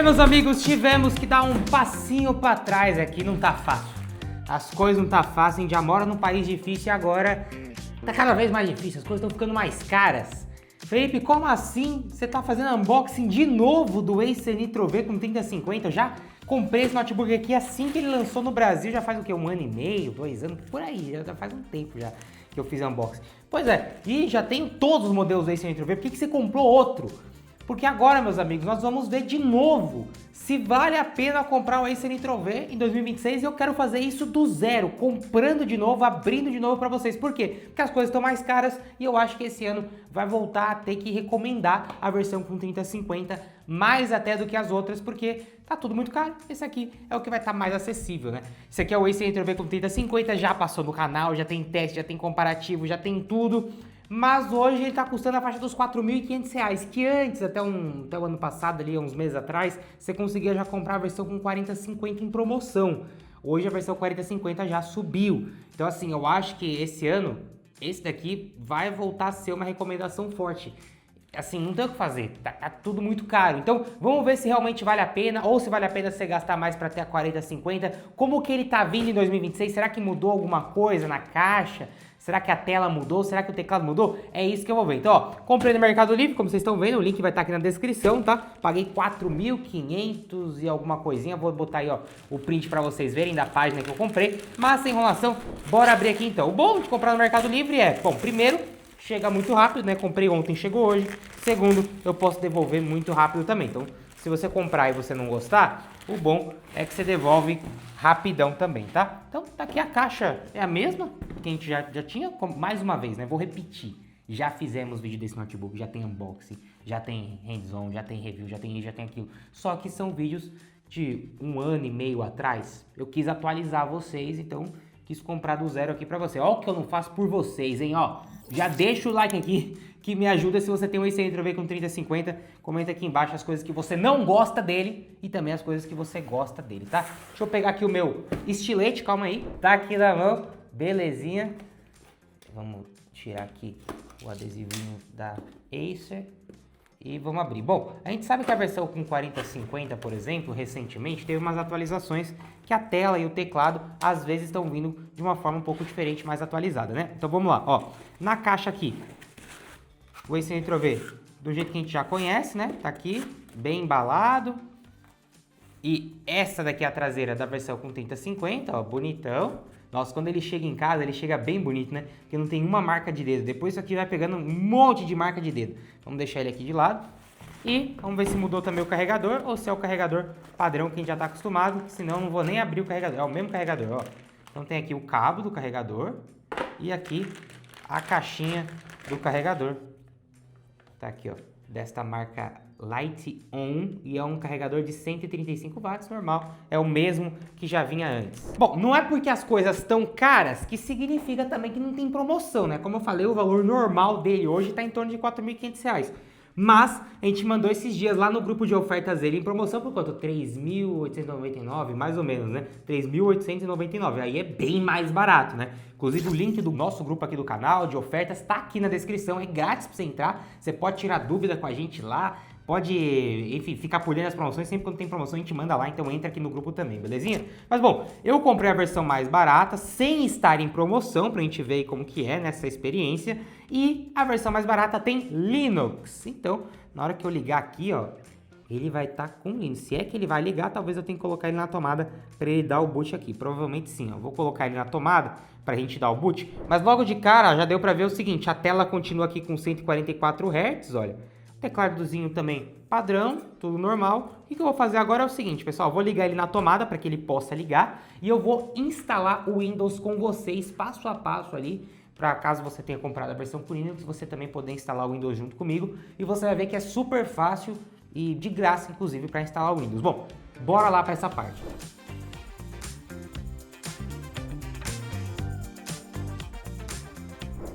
meus amigos, tivemos que dar um passinho pra trás aqui, não tá fácil. As coisas não tá fácil, a gente já mora num país difícil e agora tá cada vez mais difícil, as coisas estão ficando mais caras. Felipe, como assim você tá fazendo unboxing de novo do Acer Nitro V com 3050? Eu já comprei esse notebook aqui assim que ele lançou no Brasil, já faz o quê? 1 ano e meio, 2 anos, por aí, já faz um tempo já que eu fiz unboxing. Pois é, e já tem todos os modelos do Acer Nitro V, por que você comprou outro? Porque agora, meus amigos, nós vamos ver de novo se vale a pena comprar o Acer Nitro V em 2026 e eu quero fazer isso do zero, comprando de novo, abrindo de novo para vocês. Por quê? Porque as coisas estão mais caras e eu acho que esse ano vai voltar a ter que recomendar a versão com 3050 mais até do que as outras, porque tá tudo muito caro. Esse aqui é o que vai estar mais acessível, né? Esse aqui é o Acer Nitro V com 3050, já passou no canal, já tem teste, já tem comparativo, já tem tudo. Mas hoje ele está custando a faixa dos R$ 4.500, que antes, até o ano passado, ali, uns meses atrás, você conseguia já comprar a versão com 4050 em promoção. Hoje a versão 4050 já subiu. Então assim, eu acho que esse ano, esse daqui vai voltar a ser uma recomendação forte. Assim, não tem o que fazer, tá tudo muito caro. Então, vamos ver se realmente vale a pena ou se vale a pena você gastar mais para ter a 4050. Como que ele tá vindo em 2026? Será que mudou alguma coisa na caixa? Será que a tela mudou? Será que o teclado mudou? É isso que eu vou ver. Então, ó, comprei no Mercado Livre, como vocês estão vendo, o link vai estar aqui na descrição, tá? Paguei 4.500 e alguma coisinha. Vou botar aí, ó, o print para vocês verem da página que eu comprei. Mas sem enrolação, bora abrir aqui então. O bom de comprar no Mercado Livre é, bom, primeiro, chega muito rápido, né? Comprei ontem, chegou hoje. Segundo, eu posso devolver muito rápido também. Então, se você comprar e você não gostar, o bom é que você devolve rapidão também, tá? Então, tá aqui a caixa, é a mesma que a gente já tinha, mais uma vez, né? Vou repetir. Já fizemos vídeo desse notebook, já tem unboxing, já tem hands-on, já tem review, já tem isso, já tem aquilo. Só que são vídeos de 1 ano e meio atrás. Eu quis atualizar vocês, então quis comprar do zero aqui pra você. Ó o que eu não faço por vocês, hein? Ó, já deixa o like aqui, que me ajuda. Se você tem um Acer Nitro V com 3050, comenta aqui embaixo as coisas que você não gosta dele e também as coisas que você gosta dele, tá? Deixa eu pegar aqui o meu estilete, calma aí. Tá aqui na mão, belezinha. Vamos tirar aqui o adesivinho da Acer e vamos abrir. Bom, a gente sabe que a versão com 4050, por exemplo, recentemente teve umas atualizações que a tela e o teclado às vezes estão vindo de uma forma um pouco diferente, mais atualizada, né? Então vamos lá, ó. Na caixa aqui, o Acer Nitro V, do jeito que a gente já conhece, né? Tá aqui, bem embalado. E essa daqui é a traseira da versão com 3050, ó, bonitão. Nossa, quando ele chega em casa, ele chega bem bonito, né? Porque não tem uma marca de dedo. Depois isso aqui vai pegando um monte de marca de dedo. Vamos deixar ele aqui de lado. E vamos ver se mudou também o carregador ou se é o carregador padrão que a gente já está acostumado. Senão não vou nem abrir o carregador. É o mesmo carregador, ó. Então tem aqui o cabo do carregador e aqui a caixinha do carregador. Tá aqui, ó, desta marca Light On, e é um carregador de 135 watts normal, é o mesmo que já vinha antes. Bom, não é porque as coisas estão caras que significa também que não tem promoção, né? Como eu falei, o valor normal dele hoje está em torno de R$ 4.500. Mas a gente mandou esses dias lá no grupo de ofertas dele em promoção por quanto? 3.899, mais ou menos, né? 3.899, aí é bem mais barato, né? Inclusive o link do nosso grupo aqui do canal de ofertas tá aqui na descrição, é grátis para você entrar, você pode tirar dúvida com a gente lá, pode, enfim, ficar por dentro das promoções, sempre quando tem promoção a gente manda lá, então entra aqui no grupo também, belezinha? Mas bom, eu comprei a versão mais barata, sem estar em promoção, pra gente ver aí como que é nessa experiência, e a versão mais barata tem Linux, então, na hora que eu ligar aqui, ó, ele vai estar com Linux. Se é que ele vai ligar, talvez eu tenha que colocar ele na tomada para ele dar o boot aqui. Provavelmente sim, ó. Vou colocar ele na tomada para a gente dar o boot. Mas logo de cara, ó, já deu para ver o seguinte, a tela continua aqui com 144 Hz, olha. O tecladozinho também padrão, tudo normal. O que eu vou fazer agora é o seguinte, pessoal, eu vou ligar ele na tomada para que ele possa ligar e eu vou instalar o Windows com vocês, passo a passo ali, para caso você tenha comprado a versão com Linux, você também poder instalar o Windows junto comigo e você vai ver que é super fácil e de graça, inclusive, para instalar o Windows. Bom, bora lá para essa parte.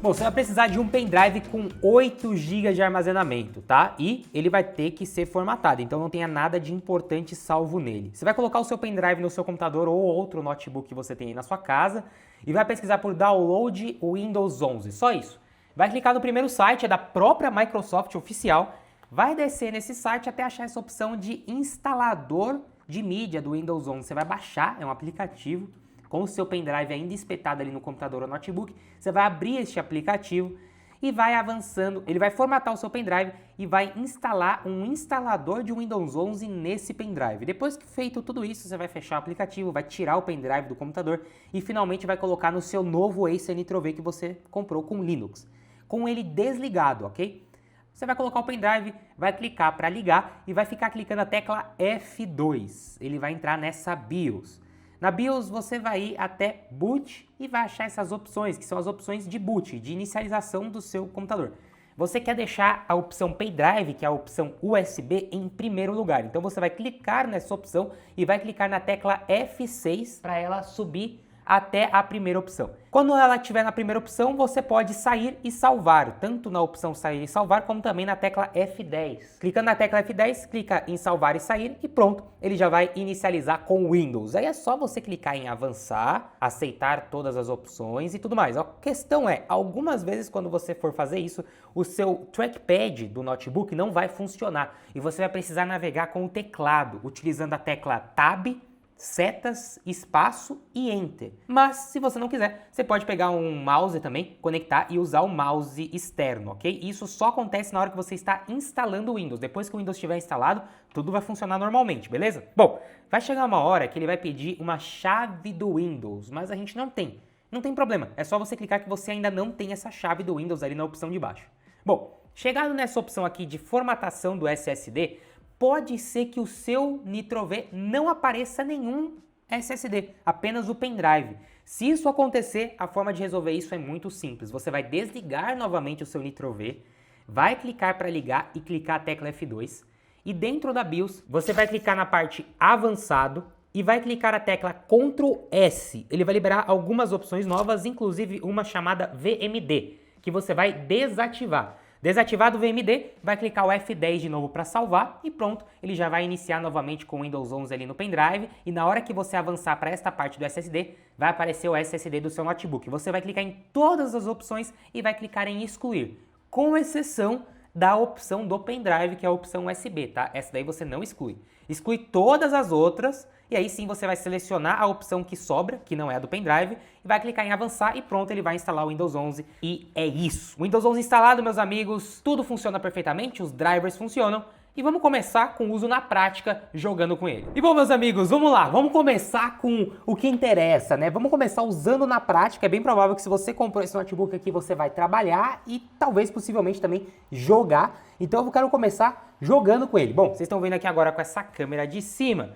Bom, você vai precisar de um pendrive com 8 GB de armazenamento, tá? E ele vai ter que ser formatado, então não tenha nada de importante salvo nele. Você vai colocar o seu pendrive no seu computador ou outro notebook que você tem aí na sua casa e vai pesquisar por Download Windows 11, só isso. Vai clicar no primeiro site, é da própria Microsoft oficial. vai descer nesse site até achar essa opção de instalador de mídia do Windows 11. Você vai baixar, é um aplicativo, com o seu pendrive ainda espetado ali no computador ou notebook. Você vai abrir este aplicativo e vai avançando, ele vai formatar o seu pendrive e vai instalar um instalador de Windows 11 nesse pendrive. Depois que feito tudo isso, você vai fechar o aplicativo, vai tirar o pendrive do computador e finalmente vai colocar no seu novo Acer Nitro V que você comprou com Linux, com ele desligado, ok? Você vai colocar o pendrive, vai clicar para ligar e vai ficar clicando a tecla F2. Ele vai entrar nessa BIOS. Na BIOS você vai ir até boot e vai achar essas opções, que são as opções de boot, de inicialização do seu computador. Você quer deixar a opção pendrive, que é a opção USB, em primeiro lugar. Então você vai clicar nessa opção e vai clicar na tecla F6 para ela subir até a primeira opção. Quando ela estiver na primeira opção, você pode sair e salvar, tanto na opção sair e salvar, como também na tecla F10. Clicando na tecla F10, clica em salvar e sair e pronto, ele já vai inicializar com o Windows. Aí é só você clicar em avançar, aceitar todas as opções e tudo mais. A questão é, algumas vezes quando você for fazer isso, o seu trackpad do notebook não vai funcionar e você vai precisar navegar com o teclado, utilizando a tecla Tab, setas, espaço e Enter. Mas se você não quiser, você pode pegar um mouse também, conectar e usar o mouse externo, ok? Isso só acontece na hora que você está instalando o Windows. Depois que o Windows estiver instalado, tudo vai funcionar normalmente, beleza? Bom, vai chegar uma hora que ele vai pedir uma chave do Windows, mas a gente não tem. Não tem problema, é só você clicar que você ainda não tem essa chave do Windows ali na opção de baixo. Bom, chegado nessa opção aqui de formatação do SSD, pode ser que o seu Nitro V não apareça nenhum SSD, apenas o pendrive. Se isso acontecer, a forma de resolver isso é muito simples. Você vai desligar novamente o seu Nitro V, vai clicar para ligar e clicar a tecla F2. E dentro da BIOS, você vai clicar na parte avançado e vai clicar a tecla Ctrl S. Ele vai liberar algumas opções novas, inclusive uma chamada VMD, que você vai desativar. Desativado o VMD, vai clicar o F10 de novo para salvar e pronto, ele já vai iniciar novamente com o Windows 11 ali no pendrive e na hora que você avançar para esta parte do SSD, vai aparecer o SSD do seu notebook. Você vai clicar em todas as opções e vai clicar em excluir, com exceção da opção do pendrive, que é a opção USB, tá? Essa daí você não exclui. Exclui todas as outras e aí sim você vai selecionar a opção que sobra, que não é a do pendrive, e vai clicar em avançar e pronto, ele vai instalar o Windows 11 e é isso. O Windows 11 instalado, meus amigos, tudo funciona perfeitamente, os drivers funcionam. E vamos começar com o uso na prática, jogando com ele. E bom, meus amigos, vamos lá. Vamos começar com o que interessa, né? Vamos começar usando na prática. É bem provável que se você comprou esse notebook aqui, você vai trabalhar e talvez, possivelmente, também jogar. Então eu quero começar jogando com ele. Bom, vocês estão vendo aqui agora com essa câmera de cima,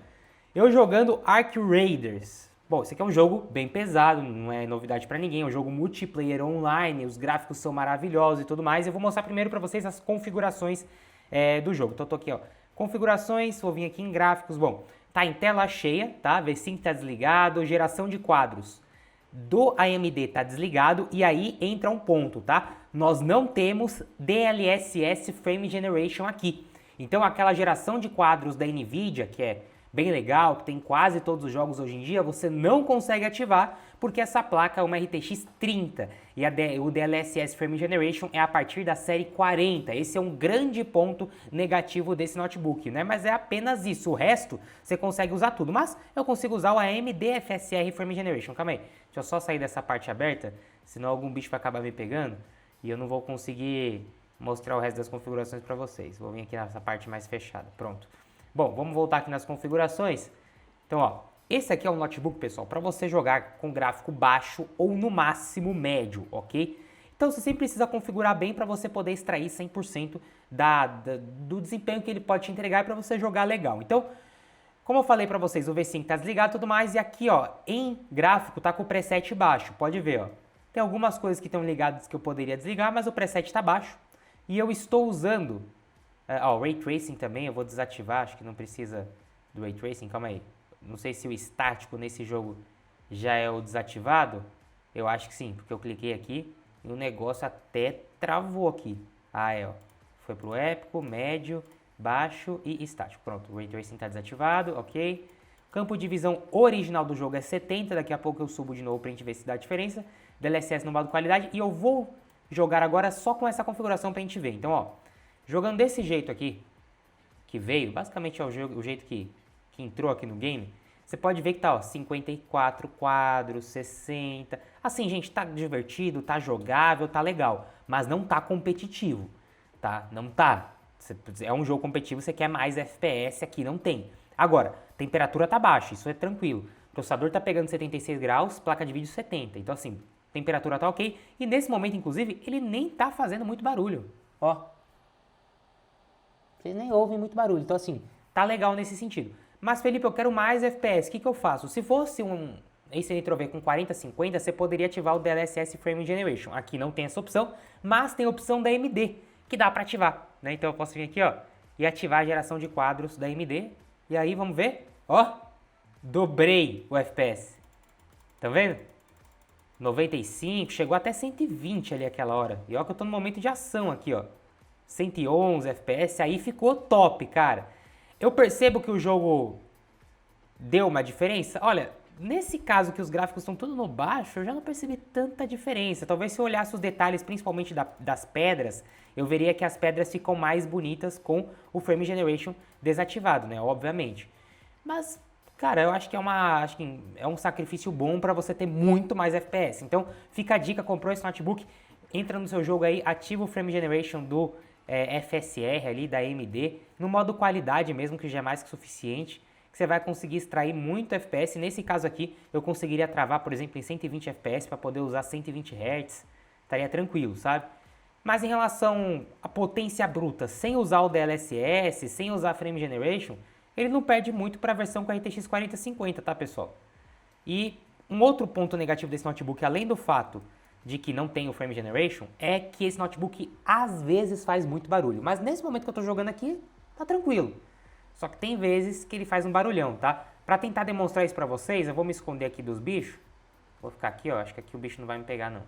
eu jogando Ark Raiders. Bom, esse aqui é um jogo bem pesado, não é novidade pra ninguém, é um jogo multiplayer online, os gráficos são maravilhosos e tudo mais. Eu vou mostrar primeiro pra vocês as configurações do jogo. Então eu tô aqui, ó, configurações, vou vir aqui em gráficos. Bom, tá em tela cheia, tá? V5 tá desligado, geração de quadros do AMD tá desligado e aí entra um ponto, tá? Nós não temos DLSS Frame Generation aqui. Então aquela geração de quadros da Nvidia, que é bem legal, que tem quase todos os jogos hoje em dia, você não consegue ativar porque essa placa é uma RTX 30 e o DLSS Frame Generation é a partir da série 40. Esse é um grande ponto negativo desse notebook, né? Mas é apenas isso, o resto você consegue usar tudo. Mas eu consigo usar o AMD FSR Frame Generation. Calma aí, deixa eu só sair dessa parte aberta, senão algum bicho vai acabar me pegando e eu não vou conseguir mostrar o resto das configurações para vocês. Vou vir aqui nessa parte mais fechada, pronto. Bom, vamos voltar aqui nas configurações. Então, ó, esse aqui é um notebook, pessoal, para você jogar com gráfico baixo ou no máximo médio, ok? Então, você sempre precisa configurar bem para você poder extrair 100% do desempenho que ele pode te entregar para você jogar legal. Então, como eu falei para vocês, o V5 está desligado e tudo mais, e aqui, ó, em gráfico tá com o preset baixo, pode ver, ó. Tem algumas coisas que estão ligadas que eu poderia desligar, mas o preset está baixo. E eu estou usando... o Ray Tracing também eu vou desativar, acho que não precisa do Ray Tracing, calma aí. Não sei se o estático nesse jogo já é o desativado, eu acho que sim, porque eu cliquei aqui e o negócio até travou aqui. Ah, ó, foi pro épico, médio, baixo e estático. Pronto, o Ray Tracing está desativado, ok. Campo de visão original do jogo é 70, daqui a pouco eu subo de novo pra gente ver se dá a diferença. DLSS no modo qualidade e eu vou jogar agora só com essa configuração pra gente ver. Então, ó, Jogando desse jeito aqui, que veio, basicamente é o jeito que entrou aqui no game, você pode ver que tá, ó, 54 quadros, 60. Assim, gente, tá divertido, tá jogável, tá legal, mas não tá competitivo, tá? Não tá. É um jogo competitivo, você quer mais FPS, aqui não tem. Agora, temperatura tá baixa, isso é tranquilo. O processador tá pegando 76 graus, placa de vídeo 70. Então, assim, temperatura tá ok. E nesse momento, inclusive, ele nem tá fazendo muito barulho. Ó. Vocês nem ouvem muito barulho. Então, assim, tá legal nesse sentido. Mas, Felipe, eu quero mais FPS. O que eu faço? Se fosse um Ace Nitro V com 40, 50, você poderia ativar o DLSS Frame Generation. Aqui não tem essa opção, mas tem a opção da AMD, que dá para ativar, né? Então eu posso vir aqui, ó, e ativar a geração de quadros da AMD. E aí, vamos ver? Ó, dobrei o FPS. Tá vendo? 95, chegou até 120 ali aquela hora. E ó que eu tô no momento de ação aqui, ó. 111 FPS, aí ficou top, cara. Eu percebo que o jogo deu uma diferença. Olha, nesse caso que os gráficos estão tudo no baixo, eu já não percebi tanta diferença. Talvez se eu olhasse os detalhes, principalmente das pedras, eu veria que as pedras ficam mais bonitas com o Frame Generation desativado, né? Obviamente. Mas, cara, eu acho que é um sacrifício bom para você ter muito mais FPS. Então, fica a dica, comprou esse notebook, entra no seu jogo aí, ativa o Frame Generation do FSR ali, da AMD, no modo qualidade mesmo, que já é mais que suficiente, que você vai conseguir extrair muito FPS. Nesse caso aqui, eu conseguiria travar, por exemplo, em 120 FPS para poder usar 120 Hz, estaria tranquilo, sabe? Mas em relação à potência bruta, sem usar o DLSS, sem usar Frame Generation, ele não perde muito para a versão com a RTX 4050, tá, pessoal? E um outro ponto negativo desse notebook, além do fato de que não tem o Frame Generation, é que esse notebook às vezes faz muito barulho. Mas nesse momento que eu tô jogando aqui, tá tranquilo. Só que tem vezes que ele faz um barulhão, tá? Pra tentar demonstrar isso pra vocês, eu vou me esconder aqui dos bichos. Vou ficar aqui, ó, acho que aqui o bicho não vai me pegar, não.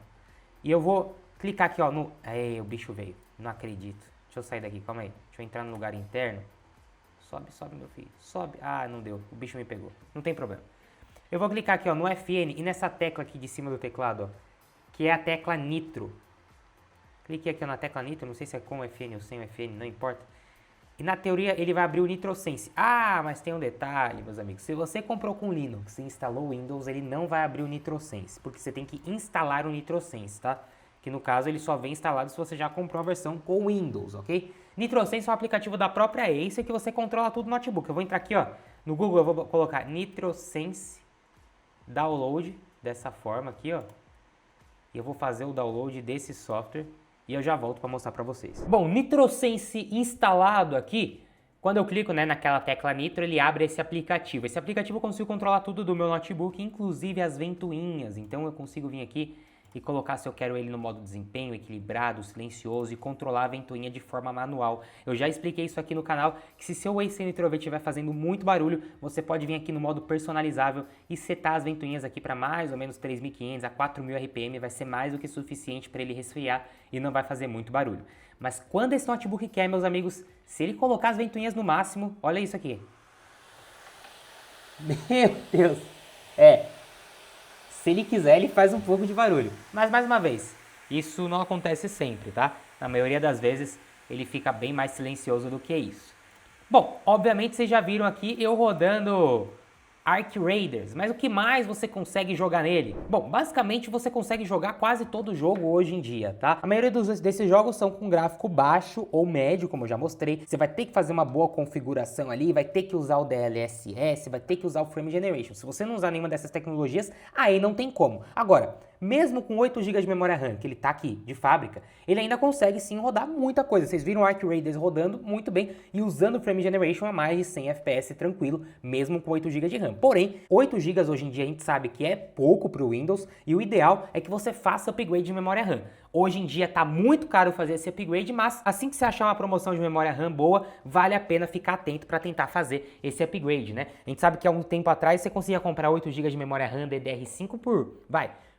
E eu vou clicar aqui, ó, no... Ei, o bicho veio, não acredito. Deixa eu sair daqui, calma aí. Deixa eu entrar no lugar interno. Sobe, sobe, meu filho, sobe. Ah, não deu, o bicho me pegou. Não tem problema. Eu vou clicar aqui, ó, no FN e nessa tecla aqui de cima do teclado, ó, que é a tecla Nitro. Cliquei aqui na tecla Nitro, não sei se é com FN ou sem FN, não importa. E na teoria ele vai abrir o NitroSense. Ah, mas tem um detalhe, meus amigos. Se você comprou com Linux e instalou o Windows, ele não vai abrir o NitroSense, porque você tem que instalar o NitroSense, tá? Que no caso ele só vem instalado se você já comprou a versão com Windows, ok? NitroSense é um aplicativo da própria Acer que você controla tudo no notebook. Eu vou entrar aqui, ó, no Google, eu vou colocar NitroSense Download, dessa forma aqui, ó. E eu vou fazer o download desse software e eu já volto para mostrar para vocês. Bom, NitroSense instalado aqui, quando eu clico, né, naquela tecla Nitro, ele abre esse aplicativo. Esse aplicativo eu consigo controlar tudo do meu notebook, inclusive as ventoinhas. Então eu consigo vir aqui e colocar se eu quero ele no modo desempenho, equilibrado, silencioso e controlar a ventoinha de forma manual. Eu já expliquei isso aqui no canal, que se seu Ace Nitro V estiver fazendo muito barulho, você pode vir aqui no modo personalizável e setar as ventoinhas aqui para mais ou menos 3.500 a 4.000 RPM, vai ser mais do que suficiente para ele resfriar e não vai fazer muito barulho. Mas quando esse notebook quer, meus amigos, se ele colocar as ventoinhas no máximo, olha isso aqui. Meu Deus! Se ele quiser, ele faz um pouco de barulho. Mas, mais uma vez, isso não acontece sempre, tá? Na maioria das vezes, ele fica bem mais silencioso do que isso. Bom, obviamente vocês já viram aqui eu rodando Ark Raiders, mas o que mais você consegue jogar nele? Bom, basicamente você consegue jogar quase todo jogo hoje em dia, tá? A maioria desses jogos são com gráfico baixo ou médio, como eu já mostrei. Você vai ter que fazer uma boa configuração ali, vai ter que usar o DLSS, vai ter que usar o Frame Generation. Se você não usar nenhuma dessas tecnologias, aí não tem como. Agora, mesmo com 8 GB de memória RAM, que ele tá aqui de fábrica, ele ainda consegue sim rodar muita coisa. Vocês viram o Ark Raiders rodando muito bem e usando o Frame Generation a mais de 100 FPS tranquilo, mesmo com 8 GB de RAM. Porém, 8 GB hoje em dia a gente sabe que é pouco para o Windows e o ideal é que você faça upgrade de memória RAM. Hoje em dia tá muito caro fazer esse upgrade, mas assim que você achar uma promoção de memória RAM boa, vale a pena ficar atento para tentar fazer esse upgrade, né? A gente sabe que há um tempo atrás você conseguia comprar 8 GB de memória RAM DDR5 por,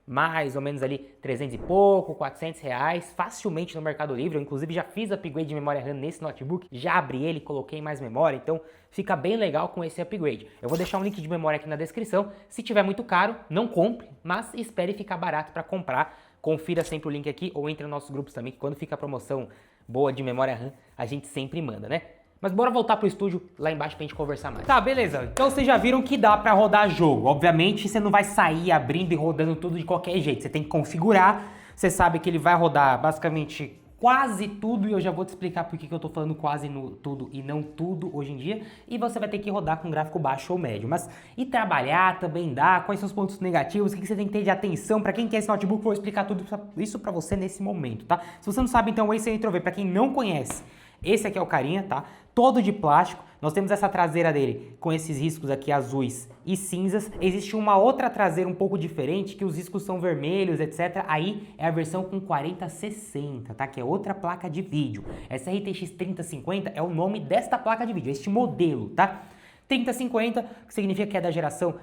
mais ou menos ali 300 e pouco, 400 reais, facilmente no Mercado Livre. Eu inclusive já fiz upgrade de memória RAM nesse notebook, já abri ele, coloquei mais memória, então fica bem legal com esse upgrade. Eu vou deixar um link de memória aqui na descrição. Se tiver muito caro, não compre, mas espere ficar barato para comprar. Confira sempre o link aqui ou entre nos nossos grupos também, que quando fica a promoção boa de memória RAM, a gente sempre manda, né? Mas bora voltar pro estúdio lá embaixo pra gente conversar mais. Tá, beleza. Então vocês já viram que dá pra rodar jogo. Obviamente você não vai sair abrindo e rodando tudo de qualquer jeito. Você tem que configurar. Você sabe que ele vai rodar basicamente quase tudo, e eu já vou te explicar por que eu tô falando quase tudo e não tudo hoje em dia, e você vai ter que rodar com gráfico baixo ou médio. Mas e trabalhar também dá, quais são os pontos negativos, o que você tem que ter de atenção, para quem quer esse notebook, vou explicar tudo isso para você nesse momento, tá? Se você não sabe, então, o Acer Nitro V, para quem não conhece, esse aqui é o carinha, tá? Todo de plástico. Nós temos essa traseira dele com esses riscos aqui azuis e cinzas. Existe uma outra traseira um pouco diferente, que os riscos são vermelhos, etc. Aí é a versão com 4060, tá? Que é outra placa de vídeo. Essa RTX 3050 é o nome desta placa de vídeo, este modelo, tá? 3050, que significa que é da geração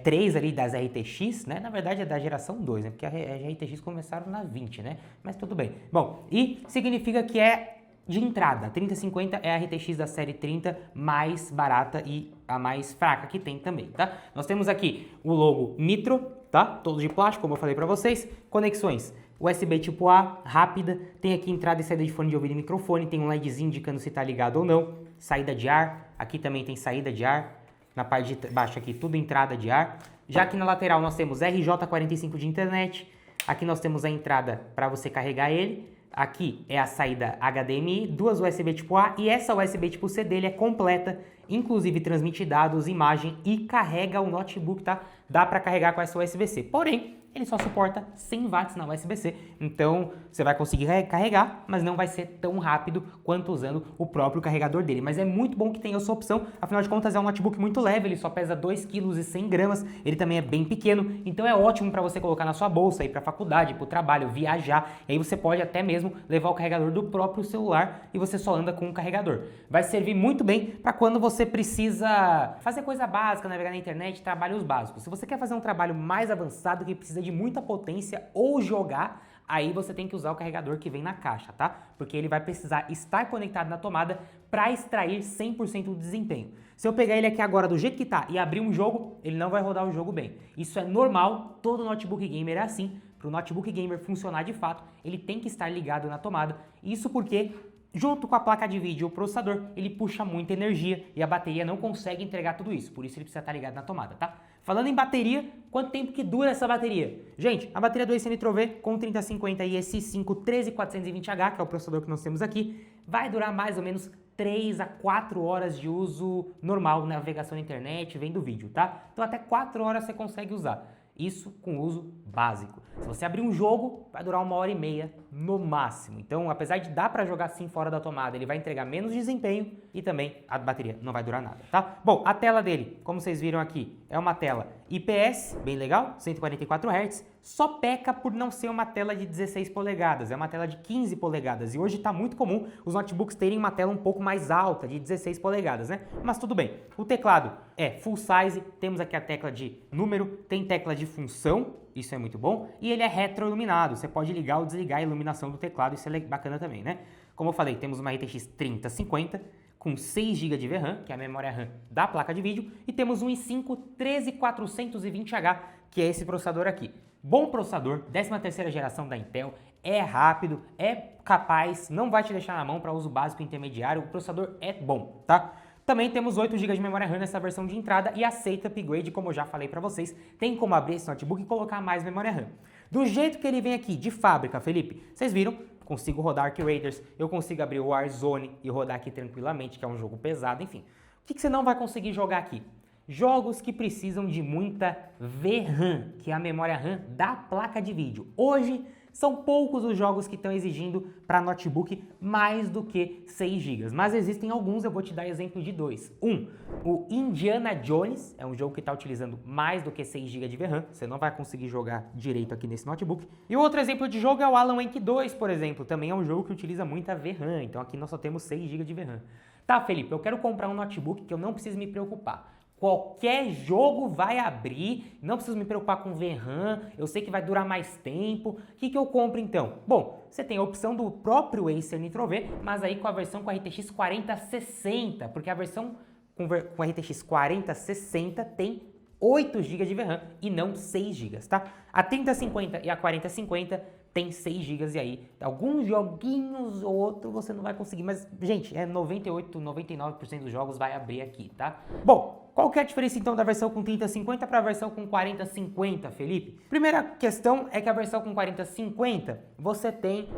3 ali das RTX, né? Na verdade é da geração 2, né? Porque as RTX começaram na 20, né? Mas tudo bem. Bom, e significa que é de entrada. 3050 é a RTX da série 30 mais barata e a mais fraca que tem também, tá? Nós temos aqui o logo Nitro, tá? Todo de plástico, como eu falei para vocês. Conexões USB tipo A, rápida. Tem aqui entrada e saída de fone de ouvido e microfone. Tem um LEDzinho indicando se tá ligado ou não. Saída de ar. Aqui também tem saída de ar. Na parte de baixo aqui, tudo entrada de ar. Já aqui na lateral nós temos RJ45 de internet. Aqui nós temos a entrada para você carregar ele. Aqui é a saída HDMI, duas USB tipo A, e essa USB tipo C dele é completa, inclusive transmite dados, imagem e carrega o notebook, tá? Dá para carregar com essa USB-C, porém, ele só suporta 100 watts na USB-C, então você vai conseguir carregar, mas não vai ser tão rápido quanto usando o próprio carregador dele. Mas é muito bom que tenha essa opção, afinal de contas é um notebook muito leve, ele só pesa 2,1 kg, ele também é bem pequeno, então é ótimo para você colocar na sua bolsa, ir para a faculdade, para o trabalho, viajar, e aí você pode até mesmo levar o carregador do próprio celular e você só anda com o carregador. Vai servir muito bem para quando você precisa fazer coisa básica, navegar na internet, trabalhos básicos. Se você quer fazer um trabalho mais avançado que precisa de muita potência ou jogar, aí você tem que usar o carregador que vem na caixa, tá? Porque ele vai precisar estar conectado na tomada para extrair 100% do desempenho. Se eu pegar ele aqui agora do jeito que tá e abrir um jogo, ele não vai rodar o jogo bem. Isso é normal, todo notebook gamer é assim. Para o notebook gamer funcionar de fato, ele tem que estar ligado na tomada. Isso porque, junto com a placa de vídeo e o processador, ele puxa muita energia e a bateria não consegue entregar tudo isso. Por isso ele precisa estar ligado na tomada, tá? Falando em bateria, quanto tempo que dura essa bateria? Gente, a bateria do Acer Nitro V com 3050 e esse 13420H, que é o processador que nós temos aqui, vai durar mais ou menos 3 a 4 horas de uso normal, navegação na internet, vendo vídeo, tá? Então até 4 horas você consegue usar. Isso com uso básico. Se você abrir um jogo, vai durar 1h30 no máximo. Então, apesar de dar para jogar assim fora da tomada, ele vai entregar menos desempenho e também a bateria não vai durar nada, tá? Bom, a tela dele, como vocês viram aqui, é uma tela IPS, bem legal, 144 Hz, só peca por não ser uma tela de 16 polegadas, é uma tela de 15 polegadas. E hoje está muito comum os notebooks terem uma tela um pouco mais alta, de 16 polegadas, né? Mas tudo bem. O teclado é full size, temos aqui a tecla de número, tem tecla de função, isso é muito bom, e ele é retroiluminado, você pode ligar ou desligar a iluminação do teclado, isso é bacana também, né? Como eu falei, temos uma RTX 3050 com 6 GB de VRAM, que é a memória RAM da placa de vídeo, e temos um i5 13420H, que é esse processador aqui. Bom processador, 13ª geração da Intel, é rápido, é capaz, não vai te deixar na mão para uso básico e intermediário, o processador é bom, tá? Também temos 8 GB de memória RAM nessa versão de entrada e aceita upgrade, como eu já falei para vocês. Tem como abrir esse notebook e colocar mais memória RAM. Do jeito que ele vem aqui, de fábrica, Felipe, vocês viram? Consigo rodar Ark Raiders, eu consigo abrir o Warzone e rodar aqui tranquilamente, que é um jogo pesado, enfim. O que você não vai conseguir jogar aqui? Jogos que precisam de muita VRAM, que é a memória RAM da placa de vídeo. Hoje, são poucos os jogos que estão exigindo para notebook mais do que 6 GB, mas existem alguns, eu vou te dar exemplo de dois. O Indiana Jones, é um jogo que está utilizando mais do que 6 GB de VRAM, você não vai conseguir jogar direito aqui nesse notebook. E o outro exemplo de jogo é o Alan Wake 2, por exemplo, também é um jogo que utiliza muita VRAM, então aqui nós só temos 6 GB de VRAM. Tá, Felipe, eu quero comprar um notebook que eu não preciso me preocupar. Qualquer jogo vai abrir, não preciso me preocupar com VRAM, eu sei que vai durar mais tempo. O que eu compro então? Bom, você tem a opção do próprio Acer Nitro V, mas aí com a versão com a RTX 4060, porque a versão com a RTX 4060 tem 8 GB de VRAM e não 6 GB, tá? A 3050 e a 4050 tem 6 GB e aí alguns joguinhos ou outro você não vai conseguir, mas gente, 98, 99% dos jogos vai abrir aqui, tá? Bom, qual que é a diferença então da versão com 3050 para a versão com 4050, Felipe? Primeira questão é que a versão com 4050 você tem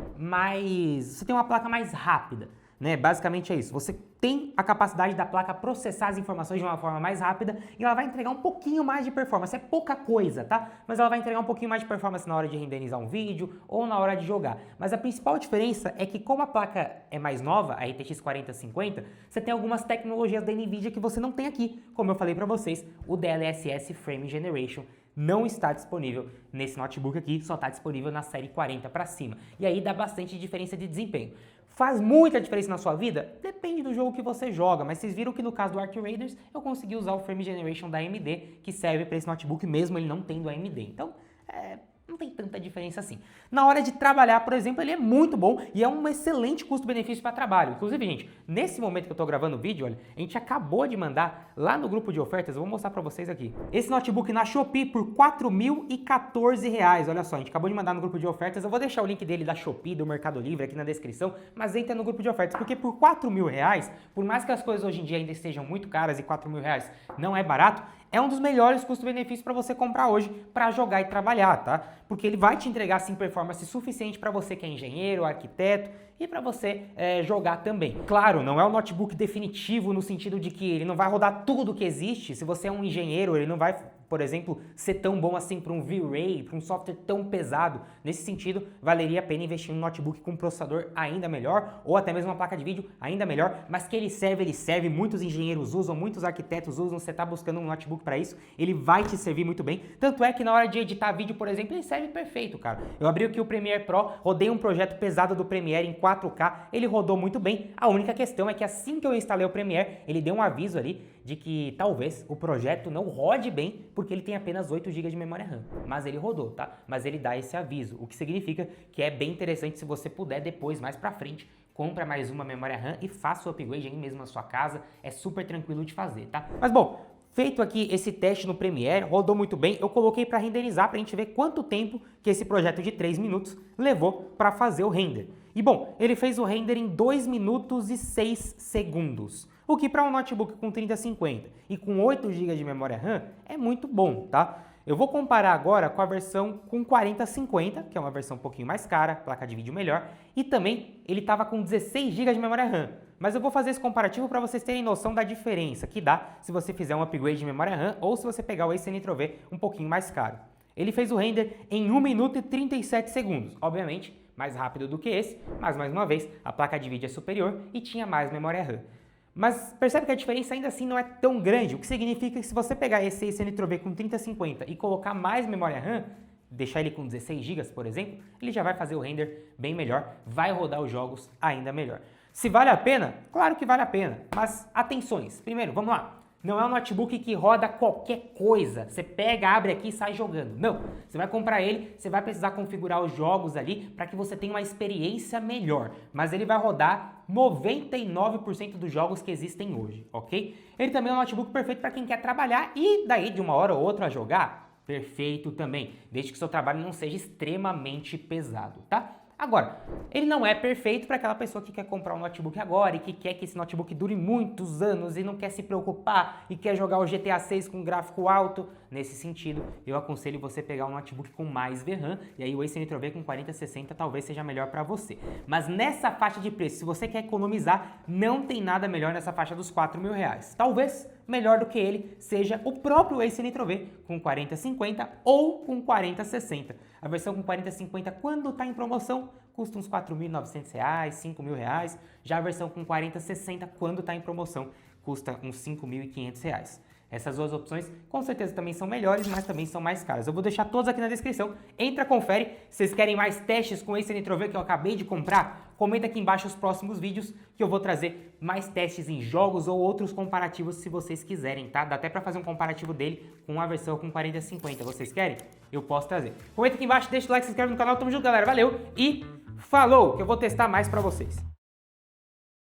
uma placa mais rápida. Né? Basicamente é isso, você tem a capacidade da placa processar as informações de uma forma mais rápida e ela vai entregar um pouquinho mais de performance, é pouca coisa, tá? Mas ela vai entregar um pouquinho mais de performance na hora de renderizar um vídeo ou na hora de jogar. Mas a principal diferença é que como a placa é mais nova, a RTX 4050, você tem algumas tecnologias da NVIDIA que você não tem aqui. Como eu falei pra vocês, o DLSS Frame Generation não está disponível nesse notebook aqui, só está disponível na série 40 para cima. E aí dá bastante diferença de desempenho. Faz muita diferença na sua vida? Depende do jogo que você joga, mas vocês viram que no caso do Arc Raiders eu consegui usar o Frame Generation da AMD, que serve para esse notebook mesmo ele não tendo AMD. Então, não tem tanta diferença assim. Na hora de trabalhar, por exemplo, ele é muito bom e é um excelente custo-benefício para trabalho. Inclusive, gente, nesse momento que eu estou gravando o vídeo, olha, a gente acabou de mandar lá no grupo de ofertas, eu vou mostrar para vocês aqui. Esse notebook na Shopee por R$ 4.014, olha só, a gente acabou de mandar no grupo de ofertas, eu vou deixar o link dele da Shopee, do Mercado Livre aqui na descrição, mas entra no grupo de ofertas, porque por R$ 4.000, por mais que as coisas hoje em dia ainda estejam muito caras e R$ 4.000 não é barato, é um dos melhores custo-benefícios para você comprar hoje para jogar e trabalhar, tá? Porque ele vai te entregar, sim, performance suficiente para você que é engenheiro, arquiteto e para você jogar também. Claro, não é um notebook definitivo no sentido de que ele não vai rodar tudo que existe. Se você é um engenheiro, ele não vai, por exemplo, ser tão bom assim para um V-Ray, para um software tão pesado. Nesse sentido, valeria a pena investir em um notebook com um processador ainda melhor ou até mesmo uma placa de vídeo ainda melhor, mas que ele serve, muitos engenheiros usam, muitos arquitetos usam, você está buscando um notebook para isso, ele vai te servir muito bem. Tanto é que na hora de editar vídeo, por exemplo, ele serve perfeito, cara. Eu abri aqui o Premiere Pro, rodei um projeto pesado do Premiere em 4K, ele rodou muito bem. A única questão é que assim que eu instalei o Premiere, ele deu um aviso ali de que talvez o projeto não rode bem, porque ele tem apenas 8 GB de memória RAM. Mas ele rodou, tá? Mas ele dá esse aviso, o que significa que é bem interessante se você puder depois, mais pra frente, compra mais uma memória RAM e faça o upgrade aí mesmo na sua casa, é super tranquilo de fazer, tá? Mas bom, feito aqui esse teste no Premiere, rodou muito bem, eu coloquei para renderizar para a gente ver quanto tempo que esse projeto de 3 minutos levou para fazer o render. E bom, ele fez o render em 2 minutos e 6 segundos, o que para um notebook com 3050 e com 8 GB de memória RAM é muito bom, tá? Eu vou comparar agora com a versão com 4050, que é uma versão um pouquinho mais cara, placa de vídeo melhor, e também ele estava com 16 GB de memória RAM. Mas eu vou fazer esse comparativo para vocês terem noção da diferença que dá se você fizer um upgrade de memória RAM ou se você pegar o Ace Nitro-V um pouquinho mais caro. Ele fez o render em 1 minuto e 37 segundos, obviamente mais rápido do que esse, mas mais uma vez a placa de vídeo é superior e tinha mais memória RAM. Mas percebe que a diferença ainda assim não é tão grande, o que significa que se você pegar esse Ace Nitro-V com 3050 e colocar mais memória RAM, deixar ele com 16 GB, por exemplo, ele já vai fazer o render bem melhor, vai rodar os jogos ainda melhor. Se vale a pena? Claro que vale a pena, mas atenções. Primeiro, vamos lá. Não é um notebook que roda qualquer coisa. Você pega, abre aqui e sai jogando. Não. Você vai comprar ele, você vai precisar configurar os jogos ali para que você tenha uma experiência melhor. Mas ele vai rodar 99% dos jogos que existem hoje, ok? Ele também é um notebook perfeito para quem quer trabalhar e daí de uma hora ou outra a jogar. Perfeito também, desde que seu trabalho não seja extremamente pesado, tá? Agora, ele não é perfeito para aquela pessoa que quer comprar um notebook agora e que quer que esse notebook dure muitos anos e não quer se preocupar e quer jogar o GTA 6 com gráfico alto. Nesse sentido, eu aconselho você pegar um notebook com mais VRAM e aí o Ace Nitro-V com 4060 talvez seja melhor para você. Mas nessa faixa de preço, se você quer economizar, não tem nada melhor nessa faixa dos R$4.000. Talvez melhor do que ele seja o próprio Ace Nitro-V com 4050 ou com 4060. A versão com 4050, quando está em promoção, custa uns R$4.900, R$5.000. Já a versão com 4060, quando está em promoção, custa uns R$5.500. Essas duas opções com certeza também são melhores, mas também são mais caras. Eu vou deixar todas aqui na descrição. Entra, confere. Se vocês querem mais testes com esse Nitro-V que eu acabei de comprar, comenta aqui embaixo os próximos vídeos que eu vou trazer mais testes em jogos ou outros comparativos se vocês quiserem, tá? Dá até pra fazer um comparativo dele com a versão com 4050. Vocês querem? Eu posso trazer. Comenta aqui embaixo, deixa o like, se inscreve no canal. Tamo junto, galera. Valeu e falou! Que eu vou testar mais pra vocês.